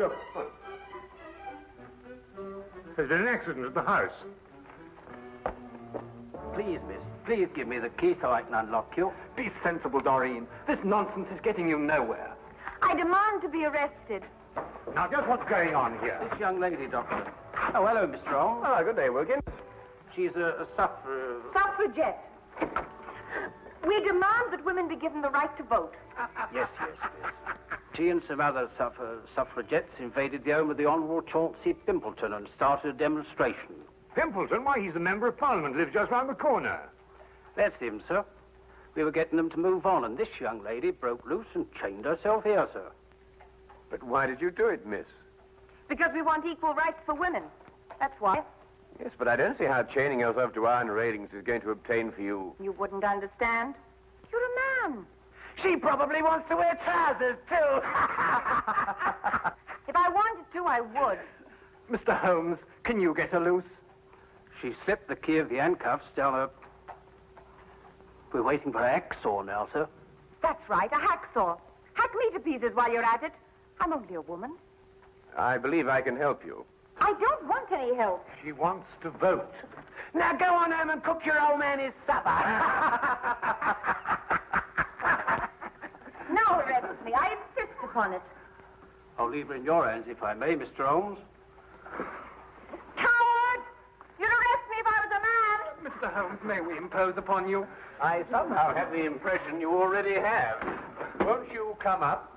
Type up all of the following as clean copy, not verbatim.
your foot. There's been an accident at the house. Please, miss, please give me the key so I can unlock you. Be sensible, Doreen. This nonsense is getting you nowhere. I demand to be arrested. Now, just what's going on here? This young lady, Doctor. Oh, hello, Mr. Holmes. Ah, good day, Wilkins. She's a Suffragette. We demand that women be given the right to vote. Yes. She and some other suffragettes invaded the home of the Honourable Chauncey Pimpleton and started a demonstration. Pimpleton? Why, he's the Member of Parliament, lives just round the corner. That's him, sir. We were getting them to move on, and this young lady broke loose and chained herself here, sir. But why did you do it, miss? Because we want equal rights for women. That's why. Yes, but I don't see how chaining yourself to iron railings is going to obtain for you. You wouldn't understand. You're a man. She probably wants to wear trousers, too. If I wanted to, I would. Mr. Holmes, can you get her loose? She slipped the key of the handcuffs down her... We're waiting for a hacksaw now, sir. That's right, a hacksaw. Hack me to pieces while you're at it. I'm only a woman. I believe I can help you. I don't want any help. She wants to vote. Now go on home and cook your old man his supper. Now arrest me. I insist upon it. I'll leave her in your hands, if I may, Mr. Holmes. Coward! You'd arrest me if I was a man. Mr. Holmes, may we impose upon you? I somehow have the impression you already have. Won't you come up?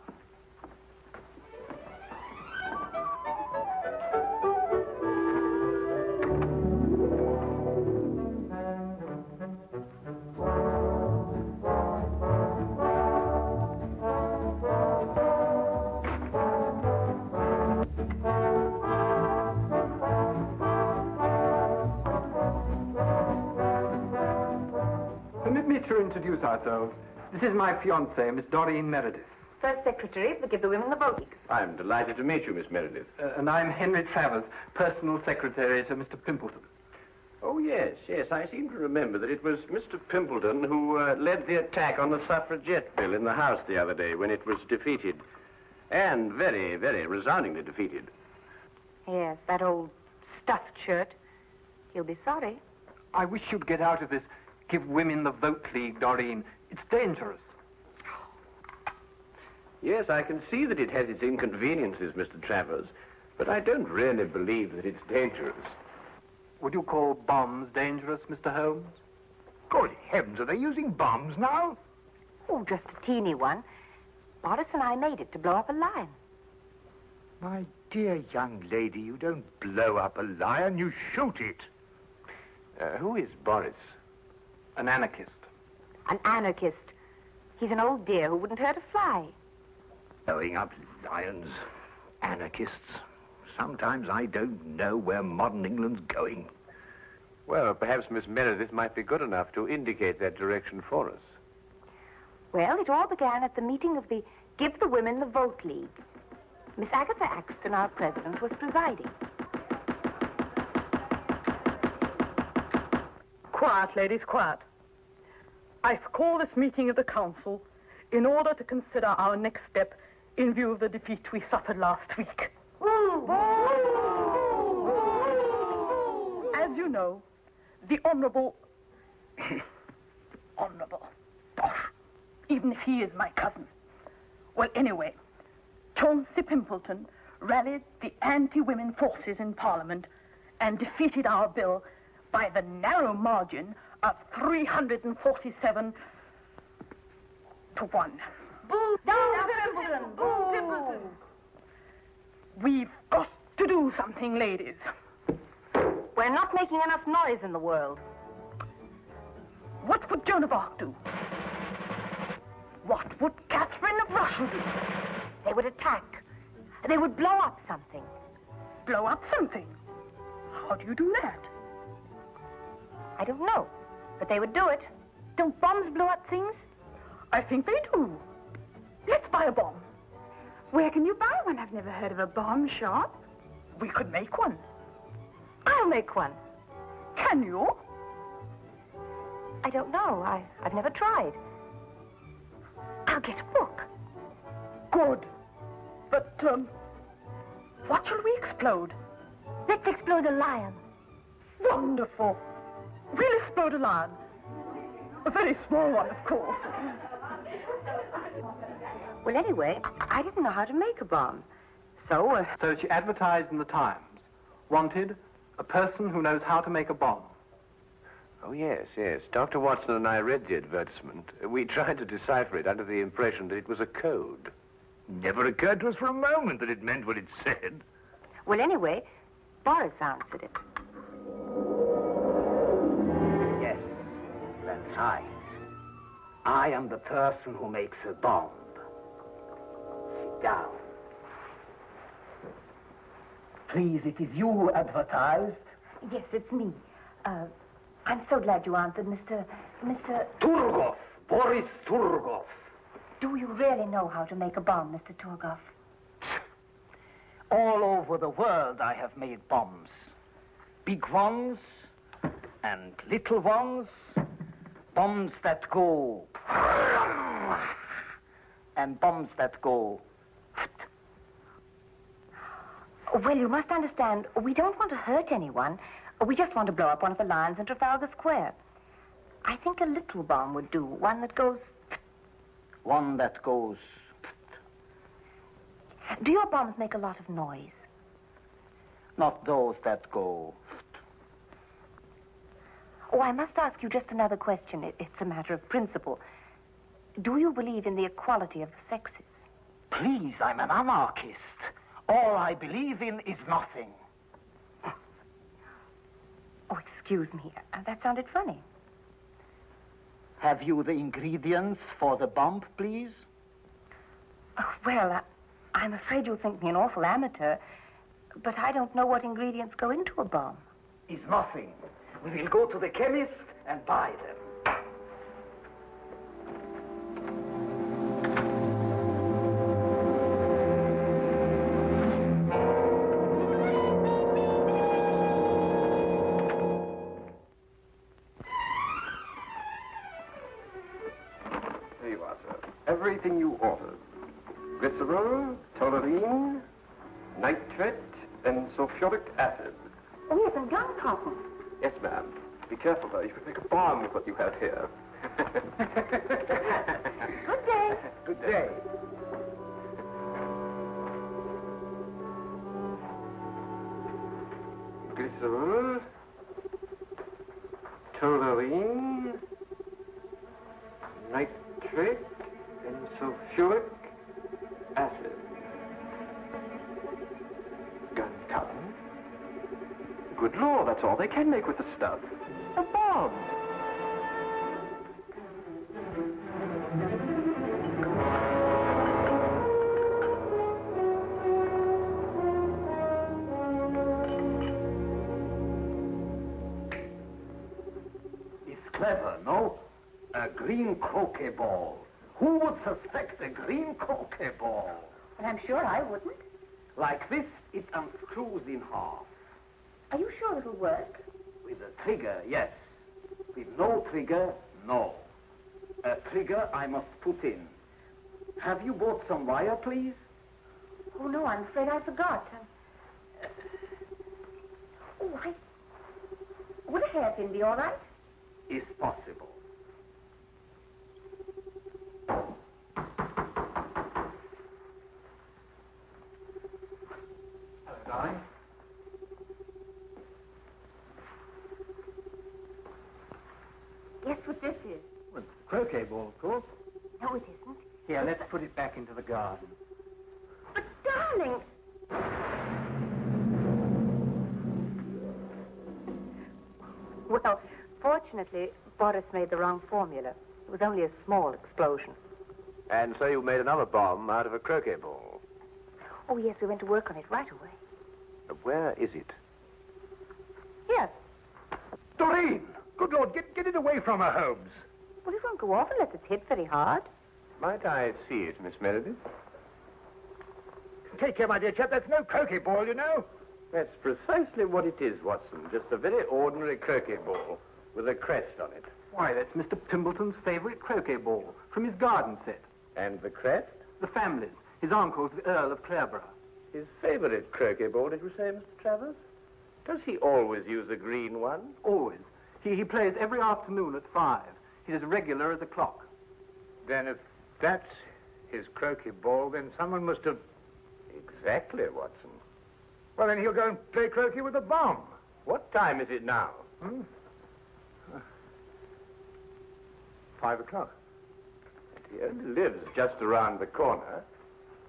Permit me to introduce ourselves. This is my fiancée, Miss Doreen Meredith. First secretary to give the women the vote. I'm delighted to meet you, Miss Meredith. And I'm Henry Travers, personal secretary to Mr. Pimpleton. Oh, yes. I seem to remember that it was Mr. Pimpleton who led the attack on the suffragette bill in the House the other day when it was defeated. And very, very resoundingly defeated. Yes, that old stuffed shirt. He'll be sorry. I wish you'd get out of this Give Women the Vote League, Doreen. It's dangerous. Yes, I can see that it has its inconveniences, Mr. Travers, but I don't really believe that it's dangerous. Would you call bombs dangerous, Mr. Holmes? Good heavens, are they using bombs now? Oh, just a teeny one. Boris and I made it to blow up a lion. My dear young lady, you don't blow up a lion, you shoot it. Who is Boris? An anarchist. An anarchist. He's an old dear who wouldn't hurt a fly. Blowing up lions, anarchists. Sometimes I don't know where modern England's going. Well, perhaps Miss Meredith might be good enough to indicate that direction for us. Well, it all began at the meeting of the Give the Women the Vote League. Miss Agatha Axton, our president, was presiding. Quiet, ladies, quiet. I've called this meeting of the council in order to consider our next step in view of the defeat we suffered last week. As you know, the Honourable... Honourable... Bosh. Even if he is my cousin. Well, anyway, Chauncey Pimpleton rallied the anti-women forces in Parliament and defeated our bill by the narrow margin of 347 to 1. Boo! Down Pimpleton! Boo! Pimpleton! We've got to do something, ladies. We're not making enough noise in the world. What would Joan of Arc do? What would Catherine of Russia do? They would attack. They would blow up something. Blow up something? How do you do that? I don't know, but they would do it. Don't bombs blow up things? I think they do. Let's buy a bomb. Where can you buy one? I've never heard of a bomb shop. We could make one. I'll make one. Can you? I don't know. I've never tried. I'll get a book. Good. But, What shall we explode? Let's explode a lion. Wonderful. We'll explode a lion. A very small one, of course. Well, anyway, I didn't know how to make a bomb. So, So she advertised in the Times. Wanted, a person who knows how to make a bomb. Oh, yes, yes. Dr. Watson and I read the advertisement. We tried to decipher it under the impression that it was a code. Never occurred to us for a moment that it meant what it said. well, anyway, Boris answered it. Yes, that's right. I am the person who makes a bomb. Sit down. Please, it is you who advertised. Yes, it's me. I'm so glad you answered, Mr. Turgov, Boris Turgov. Do you really know how to make a bomb, Mr. Turgov? All over the world I have made bombs. Big ones and little ones. Bombs that go... and bombs that go... Well, you must understand, we don't want to hurt anyone. We just want to blow up one of the lions in Trafalgar Square. I think a little bomb would do, one that goes... One that goes... Do your bombs make a lot of noise? Not those that go... Oh, I must ask you just another question. It's a matter of principle. Do you believe in the equality of the sexes? Please, I'm an anarchist. All I believe in is nothing. Oh, excuse me. That sounded funny. Have you the ingredients for the bomb, please? Oh, well, I'm afraid you'll think me an awful amateur, but I don't know what ingredients go into a bomb. Is nothing. We will go to the chemist and buy them. Here you are, sir. Everything you ordered. Glycerol, toluene, nitrate, and sulfuric acid. Oh, yes, and gunpowder. Yes, ma'am. Be careful, though. You could make a bomb with what you have here. Good day. Good day. Glycerol, toluene, nitrate, and sulfuric acid. Gunpowder. Good Lord, that's all they can make with the stuff. A bomb. It's clever, no? A green croquet ball. Who would suspect a green croquet ball? But I'm sure I wouldn't. Like this, it unscrews in half. Are you sure it'll work? With a trigger, yes. With no trigger, no. A trigger I must put in. Have you bought some wire, please? Oh, no, I'm afraid I forgot. Would a hairpin be all right? Is possible. Hello, darling. Guess what this is? Well, croquet ball, of course. No, it isn't. Here, let's put it back into the garden. But, darling... Well, fortunately, Boris made the wrong formula. It was only a small explosion. And so you made another bomb out of a croquet ball. Oh, yes, we went to work on it right away. Where is it? Here. Doreen! Good Lord, get it away from her, Holmes. Well, it won't go off unless it's hit very hard. Might I see it, Miss Meredith? Take care, my dear chap. That's no croquet ball, you know. That's precisely what it is, Watson. Just a very ordinary croquet ball with a crest on it. Why, that's Mr. Pimbleton's favorite croquet ball from his garden set. And the crest? The family's. His uncle's the Earl of Clareborough. His favorite croquet ball, did you say, Mr. Travers? Does he always use a green one? Always. He plays every afternoon at 5. He's as regular as a clock. Then if that's his croquet ball, then someone must have... Exactly, Watson. Well, then he'll go and play croquet with a bomb. What time is it now? 5 o'clock. He only lives just around the corner.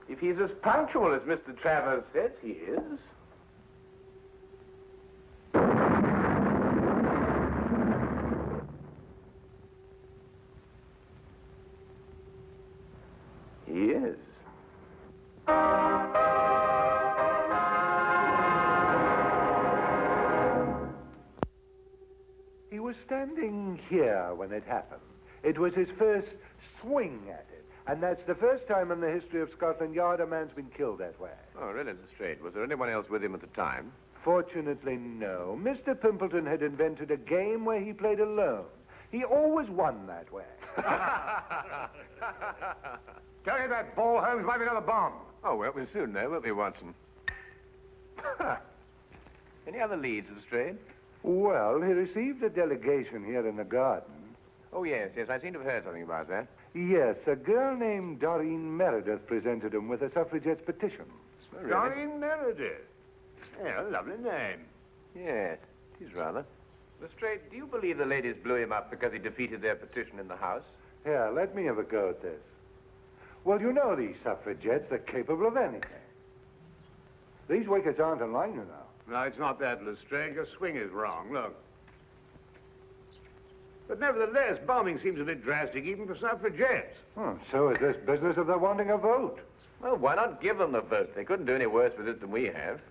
If he's as punctual as Mr. Travers says he is... He is. He was standing here when it happened. It was his first swing at it. And that's the first time in the history of Scotland Yard a man's been killed that way. Oh, really, Lestrade? Was there anyone else with him at the time? Fortunately, no. Mr. Pimpleton had invented a game where he played alone. He always won that way. Tell you that ball, Holmes, might be another bomb. Oh, well, we'll soon know, won't we, Watson? Any other leads, Lestrade? Well, he received a delegation here in the garden. Oh, yes, I seem to have heard something about that. Yes, a girl named Doreen Meredith presented him with a suffragette's petition. Oh, really? Doreen Meredith. Yeah, a lovely name. Yes, it is rather. Lestrade, do you believe the ladies blew him up because he defeated their petition in the House? Here, let me have a go at this. Well, you know these suffragettes, they're capable of anything. These wickets aren't in line, you know. No, it's not that, Lestrade. Your swing is wrong. Look. But nevertheless, bombing seems a bit drastic even for suffragettes. So is this business of their wanting a vote. Well, why not give them the vote? They couldn't do any worse with it than we have.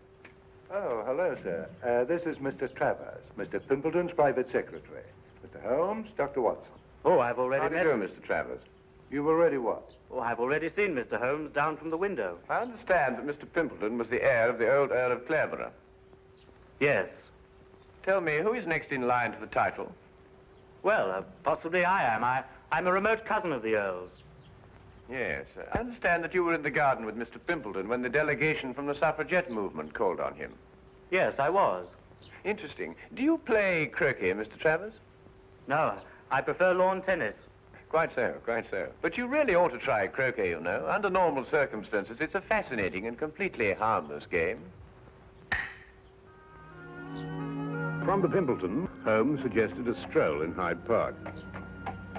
Oh, hello, sir. This is Mr. Travers, Mr. Pimpleton's private secretary. Mr. Holmes, Dr. Watson. Oh, I've already How do you met do, him. Mr. Travers? You've already what? Oh, I've already seen Mr. Holmes down from the window. I understand that Mr. Pimpleton was the heir of the old Earl of Clareborough. Yes. Tell me, who is next in line to the title? Well, possibly I am. I'm a remote cousin of the Earl's. Yes, I understand that you were in the garden with Mr. Pimpleton when the delegation from the suffragette movement called on him. Yes, I was. Interesting. Do you play croquet, Mr. Travers? No, I prefer lawn tennis. Quite so, quite so. But you really ought to try croquet, you know. Under normal circumstances, it's a fascinating and completely harmless game. From the Pimpleton, Holmes suggested a stroll in Hyde Park.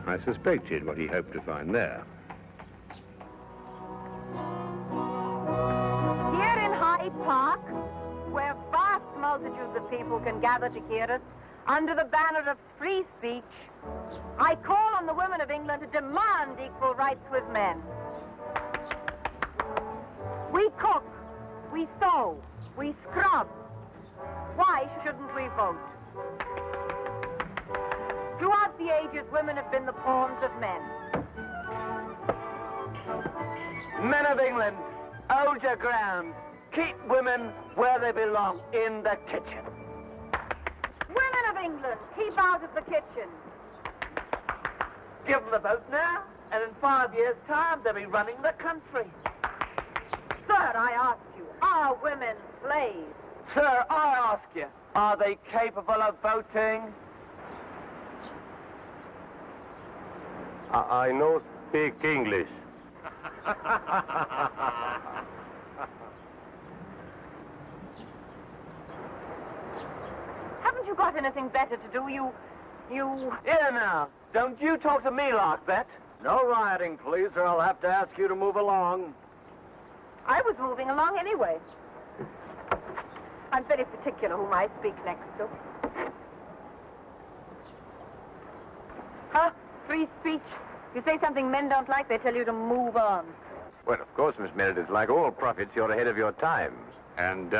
I suspected what he hoped to find there. Here in Hyde Park, where vast multitudes of people can gather to hear us, under the banner of free speech, I call on the women of England to demand equal rights with men. We cook, we sew, we scrub. Why shouldn't we vote? Throughout the ages, women have been the pawns of men. Men of England, hold your ground. Keep women where they belong, in the kitchen. Women of England, keep out of the kitchen. Give them the vote now, and in 5 years' time, they'll be running the country. Sir, I ask you, are women slaves? Sir, I ask you, are they capable of voting? I know speak English. Haven't you got anything better to do? You... Here now, don't you talk to me like that. No rioting, please, or I'll have to ask you to move along. I was moving along anyway. I'm very particular whom I speak next to. Huh? Free speech. You say something men don't like, they tell you to move on. Well, of course, Miss Meredith, like all prophets, you're ahead of your times. And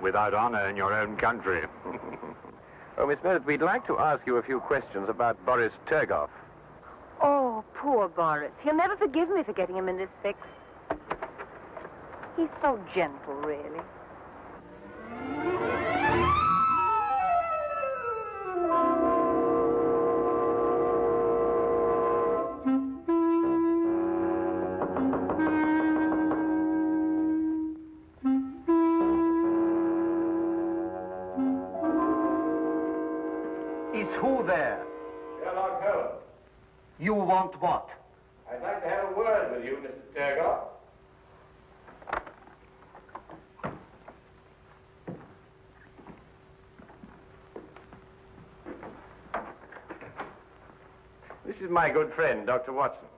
without honor in your own country. Oh, Miss Meredith, we'd like to ask you a few questions about Boris Turgoff. Oh, poor Boris. He'll never forgive me for getting him in this fix. He's so gentle, really. want what? I'd like to have a word with you, Mr. Turgoff. This is my good friend, Dr. Watson.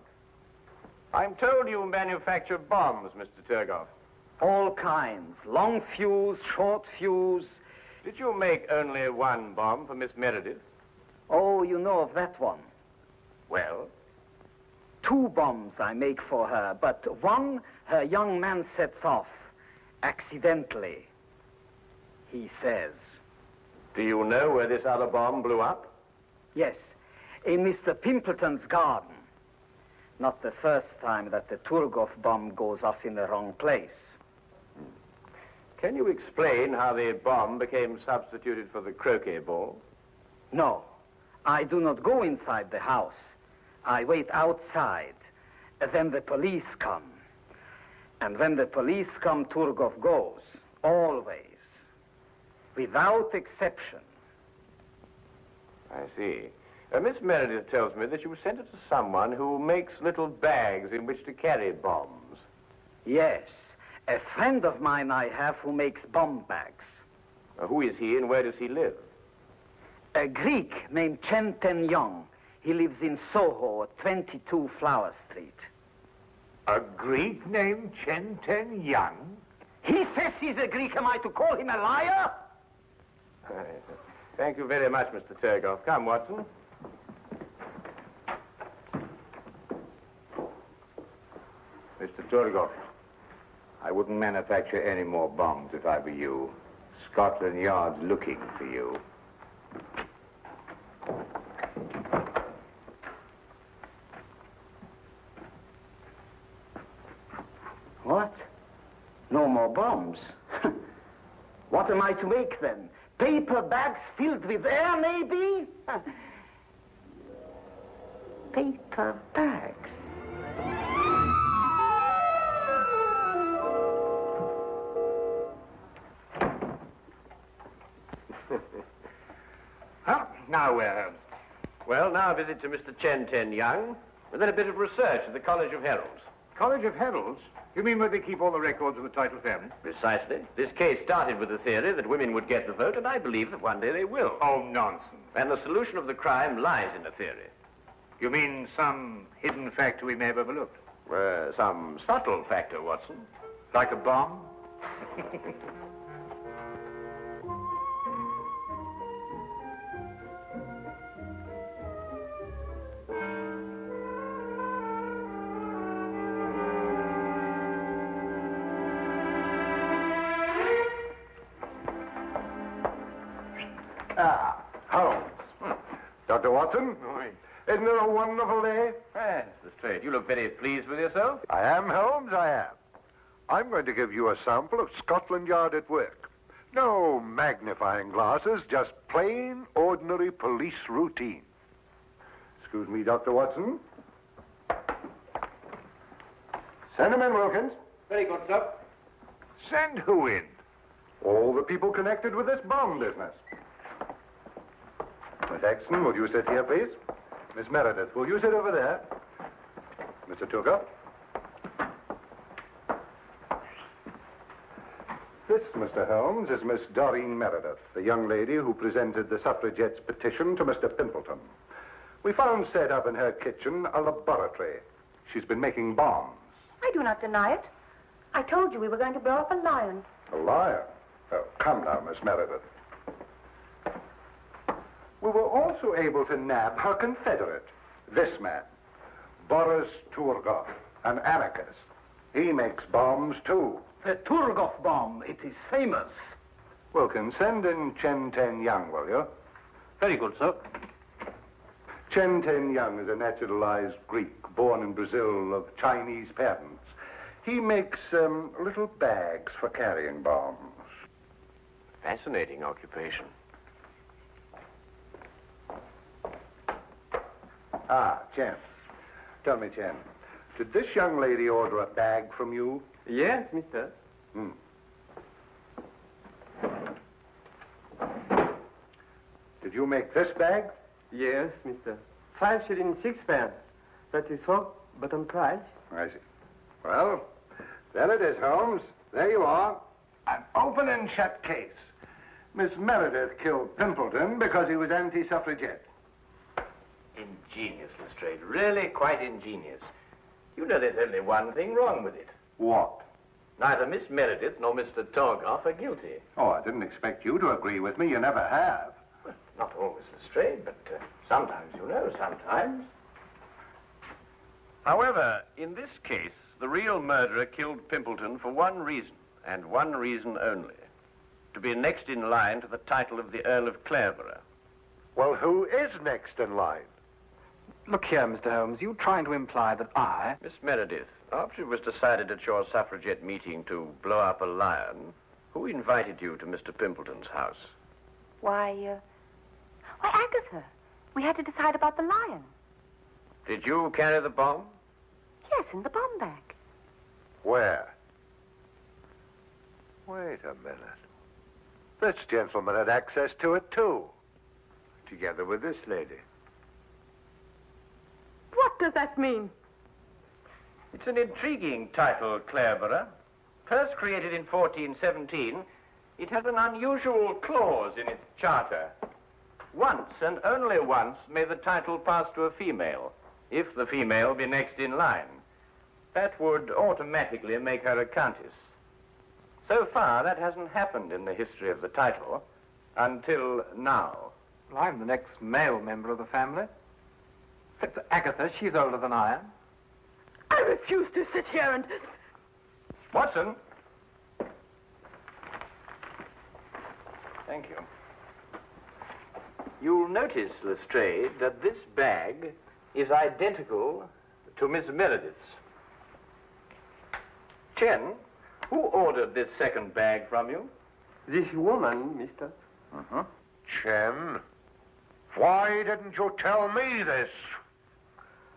I'm told you manufacture bombs, Mr. Turgoff. All kinds. Long fuse, short fuse. Did you make only one bomb for Miss Meredith? Oh, you know of that one. Well? 2 bombs I make for her, but one her young man sets off. Accidentally. He says. Do you know where this other bomb blew up? Yes. In Mr. Pimpleton's garden. Not the first time that the Turgoff bomb goes off in the wrong place. Can you explain how the bomb became substituted for the croquet ball? No. I do not go inside the house. I wait outside. Then the police come. And when the police come, Turgoff goes. Always. Without exception. I see. Miss Meredith tells me that you sent it to someone who makes little bags in which to carry bombs. Yes. A friend of mine I have who makes bomb bags. Who is he and where does he live? A Greek named Chen Ten Yong. He lives in Soho at 22 Flower Street. A Greek named Chen Ten Young? He says he's a Greek. Am I to call him a liar? Thank you very much, Mr. Turgoff. Come, Watson. Mr. Turgoff, I wouldn't manufacture any more bombs if I were you. Scotland Yard's looking for you. What? No more bombs? What am I to make then? Paper bags filled with air, maybe? Paper bags. Now where, Holmes? Well, now a visit to Mr. Chen Ten Young, and then a bit of research at the College of Heralds. College of Heralds? You mean where they keep all the records of the title family? Precisely. This case started with the theory that women would get the vote, and I believe that one day they will. Oh, nonsense. And the solution of the crime lies in the theory. You mean some hidden factor we may have overlooked? Some subtle factor, Watson. Like a bomb? Holmes. Dr. Watson? Isn't it a wonderful day? Yes, that's straight. You look very pleased with yourself. I am, Holmes, I am. I'm going to give you a sample of Scotland Yard at work. No magnifying glasses, just plain, ordinary police routine. Excuse me, Dr. Watson. Send him in, Wilkins. Very good, sir. Send who in? All the people connected with this bomb business. Miss Exton, will you sit here, please? Miss Meredith, will you sit over there? Mr. Turgoff? This, Mr. Holmes, is Miss Doreen Meredith, the young lady who presented the suffragettes' petition to Mr. Pimpleton. We found set up in her kitchen a laboratory. She's been making bombs. I do not deny it. I told you we were going to blow up a lion. A liar? Oh, come now, Miss Meredith. We were also able to nab her confederate, this man, Boris Turgoff, an anarchist. He makes bombs, too. The Turgoff bomb, it is famous. Wilkins, send in Chen Ten Young, will you? Very good, sir. Chen Ten Young is a naturalized Greek, born in Brazil of Chinese parents. He makes little bags for carrying bombs. Fascinating occupation. Ah, Chen. Tell me, Chen, did this young lady order a bag from you? Yes, mister. Did you make this bag? Yes, mister. 5 shillings 6 pence. That is so, but on price. I see. Well, there it is, Holmes. There you are. An open and shut case. Miss Meredith killed Pimpleton because he was anti-suffragette. Ingenious, Lestrade. Really quite ingenious. You know there's only one thing wrong with it. What? Neither Miss Meredith nor Mr. Torgoff are guilty. Oh, I didn't expect you to agree with me. You never have. Well, not always, Lestrade, but sometimes, you know, sometimes. However, in this case, the real murderer killed Pimpleton for one reason, and one reason only. To be next in line to the title of the Earl of Clareborough. Well, who is next in line? Look here, Mr. Holmes, you trying to imply that I... Miss Meredith, after it was decided at your suffragette meeting to blow up a lion, who invited you to Mr. Pimpleton's house? Why, Agatha. We had to decide about the lion. Did you carry the bomb? Yes, in the bomb bag. Where? Wait a minute. This gentleman had access to it, too. Together with this lady. What does that mean? It's an intriguing title, Clareborough. First created in 1417, it has an unusual clause in its charter. Once, and only once, may the title pass to a female, if the female be next in line. That would automatically make her a countess. So far, that hasn't happened in the history of the title, until now. Well, I'm the next male member of the family. Except for Agatha, she's older than I am. I refuse to sit here and... Watson! Thank you. You'll notice, Lestrade, that this bag is identical to Miss Meredith's. Chen, who ordered this second bag from you? This woman, mister. Uh-huh. Chen, why didn't you tell me this?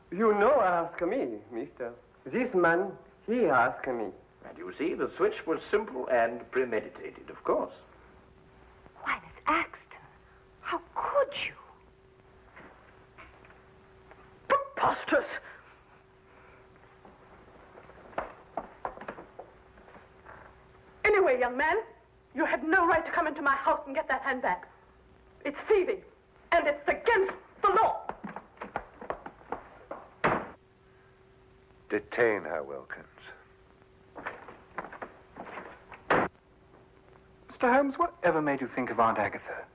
You know ask me, mister. This man, he asked me. And you see, the switch was simple and premeditated, of course. Why, Miss Axton, how could you? Preposterous! Anyway, young man, you had no right to come into my house and get that handbag. It's thieving, and it's against the law. Detain her, Wilkins. Mr. Holmes, whatever made you think of Aunt Agatha?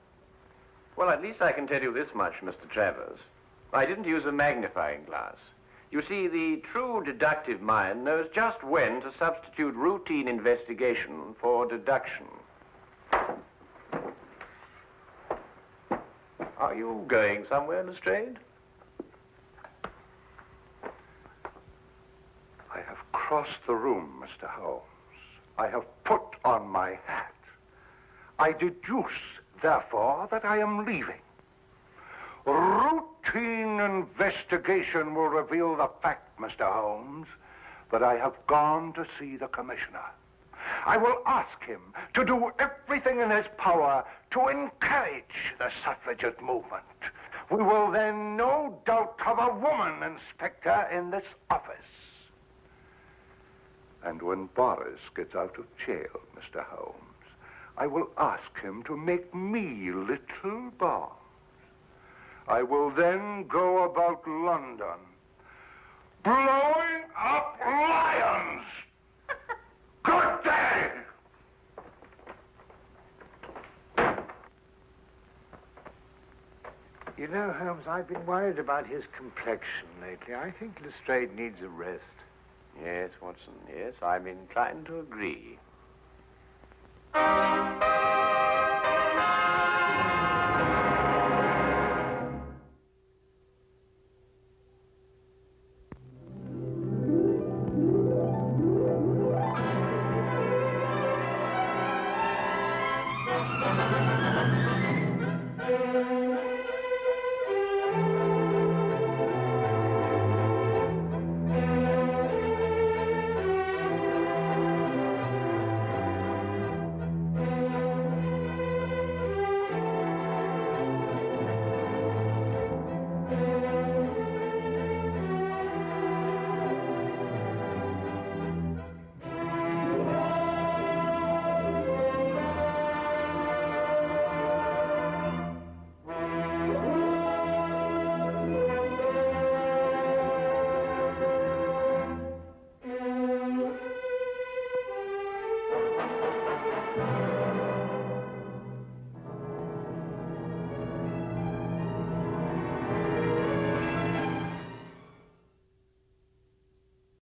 Well, at least I can tell you this much, Mr. Travers. I didn't use a magnifying glass. You see, the true deductive mind knows just when to substitute routine investigation for deduction. Are you going somewhere, Lestrade? I have crossed the room, Mr. Holmes. I have put on my hat. I deduce, therefore, that I am leaving. Routine investigation will reveal the fact, Mr. Holmes, that I have gone to see the commissioner. I will ask him to do everything in his power to encourage the suffragette movement. We will then no doubt have a woman inspector in this office. And when Boris gets out of jail, Mr. Holmes, I will ask him to make me little bombs. I will then go about London, blowing up lions. Good day! You know, Holmes, I've been worried about his complexion lately. I think Lestrade needs a rest. Yes, Watson, yes, I'm inclined to agree.